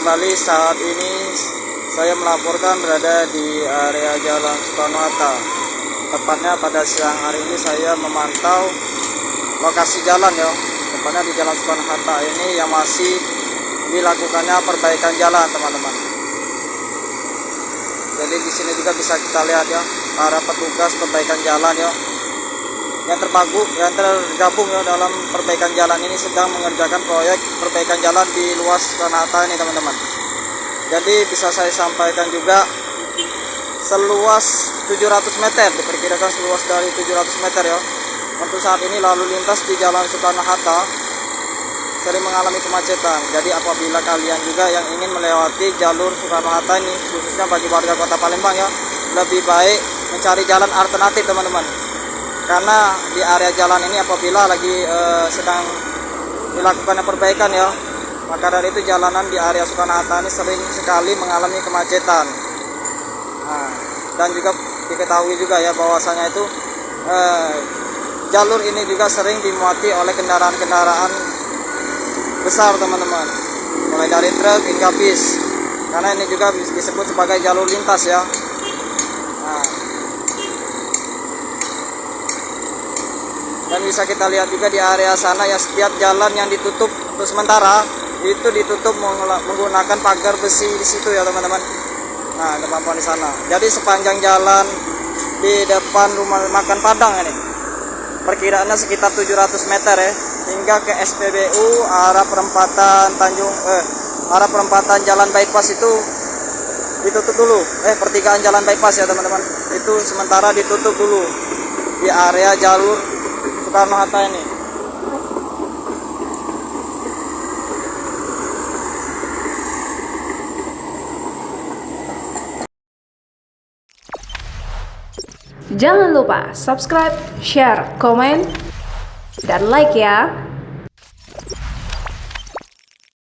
kembali. Saat ini saya melaporkan berada di area Jalan Soekarno-Hatta. Tepatnya pada siang hari ini saya memantau lokasi jalan ya. Tepatnya di Jalan Soekarno-Hatta ini yang masih dilakukannya perbaikan jalan, teman-teman. Jadi di sini juga bisa kita lihat ya, para petugas perbaikan jalan ya, yang tergabung ya dalam perbaikan jalan ini sedang mengerjakan proyek perbaikan jalan di luas Soekarno-Hatta ini, teman-teman. Jadi bisa saya sampaikan juga, seluas 700 meter, diperkirakan seluas dari 700 meter ya. Untuk saat ini lalu lintas di Jalan Soekarno-Hatta sering mengalami kemacetan. Jadi apabila kalian juga yang ingin melewati jalur Soekarno-Hatta ini, khususnya bagi warga Kota Palembang ya, lebih baik mencari jalan alternatif, teman-teman. Karena di area jalan ini apabila lagi sedang dilakukan perbaikan ya, maka dari itu jalanan di area Soekarno-Hatta ini sering sekali mengalami kemacetan. Nah, dan juga diketahui juga ya bahwasanya itu jalur ini juga sering dimuati oleh kendaraan-kendaraan besar, teman-teman, mulai dari truk hingga bis, karena ini juga disebut sebagai jalur lintas ya. Nah, dan bisa kita lihat juga di area sana ya, setiap jalan yang ditutup untuk sementara itu ditutup menggunakan pagar besi di situ ya, teman-teman. Nah, depan pohon di sana. Jadi sepanjang jalan di depan rumah makan Padang ini perkiraannya sekitar 700 meter ya, hingga ke SPBU arah perempatan jalan bypass itu ditutup dulu. Pertigaan jalan bypass ya, teman-teman. Itu sementara ditutup dulu di area jalur Soekarno-Hatta ini. Jangan lupa subscribe, share, komen, dan like ya.